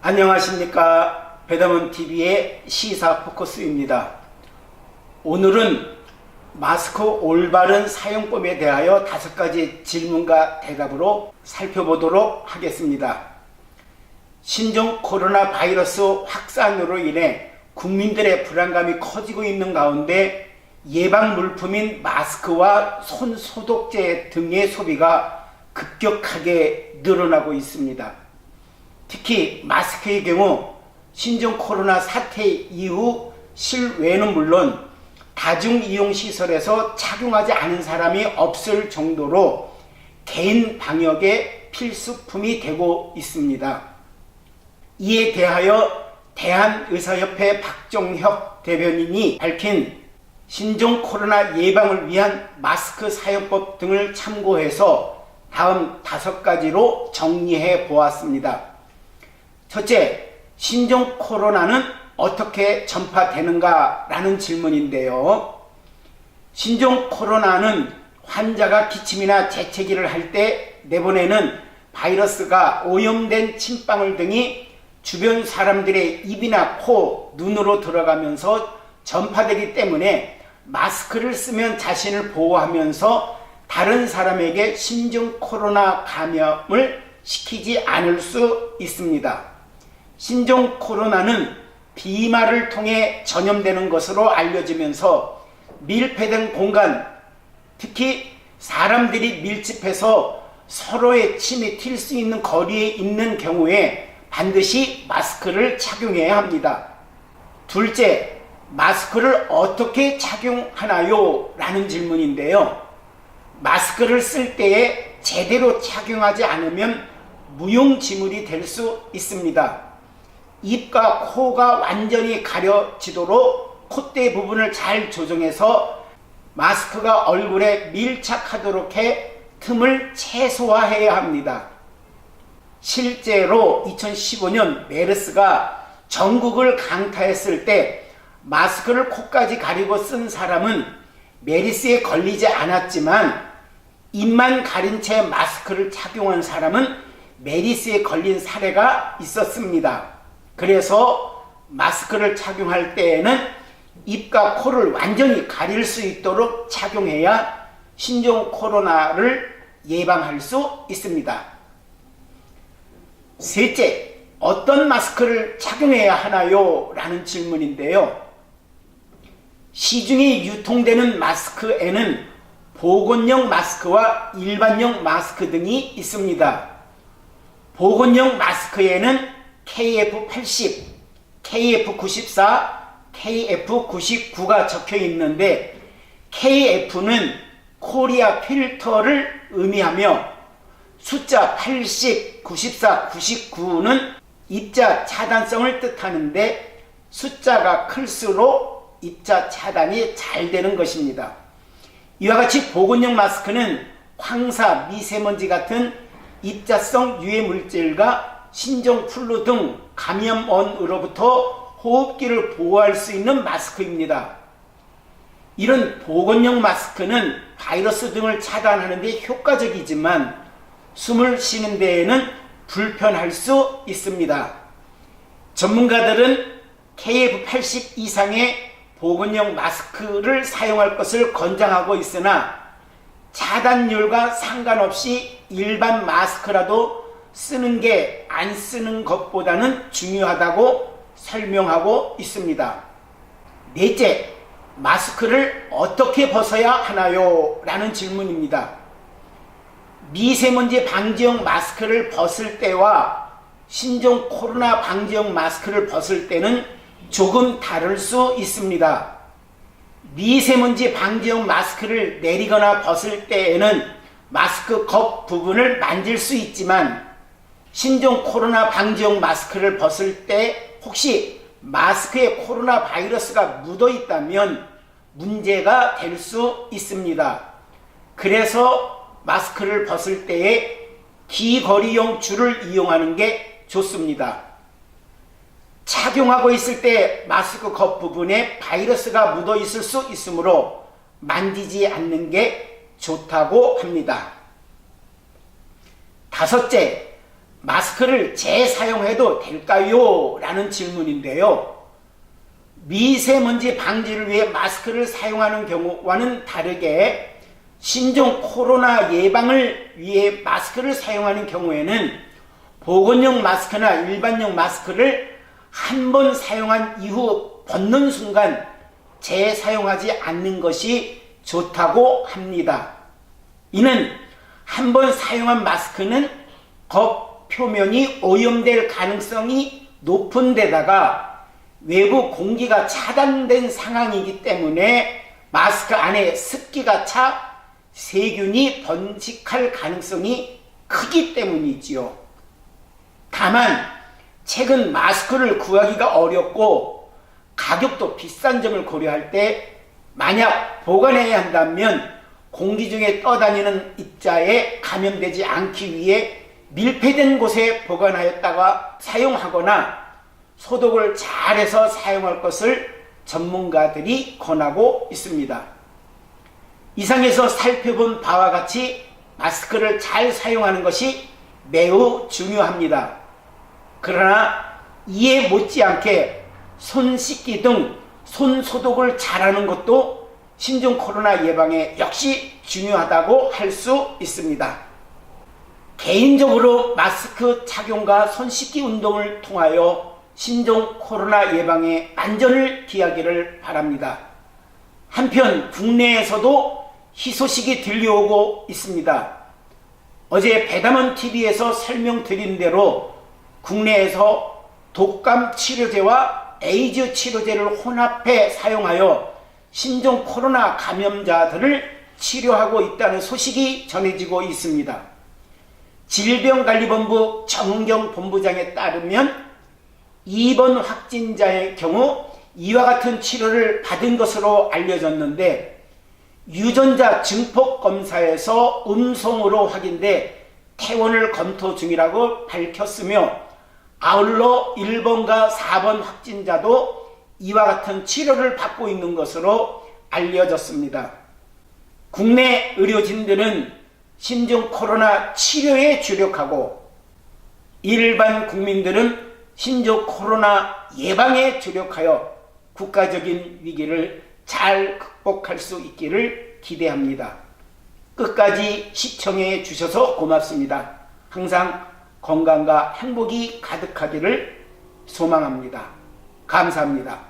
안녕하십니까. 배담원TV의 시사 포커스입니다. 오늘은 마스크 올바른 사용법에 대하여 5가지 질문과 대답으로 살펴보도록 하겠습니다. 신종 코로나 바이러스 확산으로 인해 국민들의 불안감이 커지고 있는 가운데 예방 물품인 마스크와 손 소독제 등의 소비가 급격하게 늘어나고 있습니다. 특히 마스크의 경우 신종 코로나 사태 이후 실외는 물론 다중이용시설에서 착용하지 않은 사람이 없을 정도로 개인 방역의 필수품이 되고 있습니다. 이에 대하여 대한의사협회 박종혁 대변인이 밝힌 신종 코로나 예방을 위한 마스크 사용법 등을 참고해서 다음 5가지로 정리해 보았습니다. 첫째, 신종 코로나는 어떻게 전파되는가? 라는 질문인데요. 신종 코로나는 환자가 기침이나 재채기를 할 때 내보내는 바이러스가 오염된 침방울 등이 주변 사람들의 입이나 코, 눈으로 들어가면서 전파되기 때문에 마스크를 쓰면 자신을 보호하면서 다른 사람에게 신종 코로나 감염을 시키지 않을 수 있습니다. 신종 코로나는 비말을 통해 전염되는 것으로 알려지면서 밀폐된 공간, 특히 사람들이 밀집해서 서로의 침이 튈 수 있는 거리에 있는 경우에 반드시 마스크를 착용해야 합니다. 둘째, 마스크를 어떻게 착용하나요? 라는 질문인데요. 마스크를 쓸 때에 제대로 착용하지 않으면 무용지물이 될 수 있습니다. 입과 코가 완전히 가려지도록 콧대 부분을 잘 조정해서 마스크가 얼굴에 밀착하도록 해 틈을 최소화해야 합니다. 실제로 2015년 메르스가 전국을 강타했을 때 마스크를 코까지 가리고 쓴 사람은 메르스에 걸리지 않았지만 입만 가린 채 마스크를 착용한 사람은 메르스에 걸린 사례가 있었습니다. 그래서 마스크를 착용할 때에는 입과 코를 완전히 가릴 수 있도록 착용해야 신종 코로나를 예방할 수 있습니다. 셋째, 어떤 마스크를 착용해야 하나요? 라는 질문인데요. 시중에 유통되는 마스크에는 보건용 마스크와 일반용 마스크 등이 있습니다. 보건용 마스크에는 KF80, KF94, KF99가 적혀 있는데 KF는 코리아 필터를 의미하며 숫자 80, 94, 99는 입자 차단성을 뜻하는데 숫자가 클수록 입자 차단이 잘 되는 것입니다. 이와 같이 보건용 마스크는 황사, 미세먼지 같은 입자성 유해 물질과 신종 플루 등 감염원으로부터 호흡기를 보호할 수 있는 마스크입니다. 이런 보건용 마스크는 바이러스 등을 차단하는 데 효과적이지만 숨을 쉬는 데에는 불편할 수 있습니다. 전문가들은 KF80 이상의 보건용 마스크를 사용할 것을 권장하고 있으나 차단율과 상관없이 일반 마스크라도 쓰는 게 안 쓰는 것보다는 중요하다고 설명하고 있습니다. 넷째, 마스크를 어떻게 벗어야 하나요? 라는 질문입니다. 미세먼지 방지용 마스크를 벗을 때와 신종 코로나 방지용 마스크를 벗을 때는 조금 다를 수 있습니다. 미세먼지 방지용 마스크를 내리거나 벗을 때에는 마스크 겉 부분을 만질 수 있지만 신종 코로나 방지용 마스크를 벗을 때 혹시 마스크에 코로나 바이러스가 묻어 있다면 문제가 될 수 있습니다. 그래서 마스크를 벗을 때에 기거리용 줄을 이용하는 게 좋습니다. 착용하고 있을 때 마스크 겉부분에 바이러스가 묻어 있을 수 있으므로 만지지 않는 게 좋다고 합니다. 5째, 마스크를 재사용해도 될까요? 라는 질문인데요. 미세먼지 방지를 위해 마스크를 사용하는 경우와는 다르게 신종 코로나 예방을 위해 마스크를 사용하는 경우에는 보건용 마스크나 일반용 마스크를 한 번 사용한 이후 벗는 순간 재사용하지 않는 것이 좋다고 합니다. 이는 한 번 사용한 마스크는 겉 표면이 오염될 가능성이 높은 데다가 외부 공기가 차단된 상황이기 때문에 마스크 안에 습기가 차 세균이 번식할 가능성이 크기 때문이지요. 다만 최근 마스크를 구하기가 어렵고 가격도 비싼 점을 고려할 때 만약 보관해야 한다면 공기 중에 떠다니는 입자에 감염되지 않기 위해 밀폐된 곳에 보관하였다가 사용하거나 소독을 잘해서 사용할 것을 전문가들이 권하고 있습니다. 이상에서 살펴본 바와 같이 마스크를 잘 사용하는 것이 매우 중요합니다. 그러나 이에 못지않게 손 씻기 등 손 소독을 잘하는 것도 신종 코로나 예방에 역시 중요하다고 할 수 있습니다. 개인적으로 마스크 착용과 손 씻기 운동을 통하여 신종 코로나 예방에 안전을 기하기를 바랍니다. 한편 국내에서도 희소식이 들려오고 있습니다. 어제 배담원 TV에서 설명드린 대로 국내에서 독감 치료제와 에이즈 치료제를 혼합해 사용하여 신종 코로나 감염자들을 치료하고 있다는 소식이 전해지고 있습니다. 질병관리본부 정은경 본부장에 따르면 이번 확진자의 경우 이와 같은 치료를 받은 것으로 알려졌는데 유전자 증폭 검사에서 음성으로 확인돼 퇴원을 검토 중이라고 밝혔으며 아울러 1번과 4번 확진자도 이와 같은 치료를 받고 있는 것으로 알려졌습니다. 국내 의료진들은 신종 코로나 치료에 주력하고 일반 국민들은 신종 코로나 예방에 주력하여 국가적인 위기를 잘 극복할 수 있기를 기대합니다. 끝까지 시청해 주셔서 고맙습니다. 항상 건강과 행복이 가득하기를 소망합니다. 감사합니다.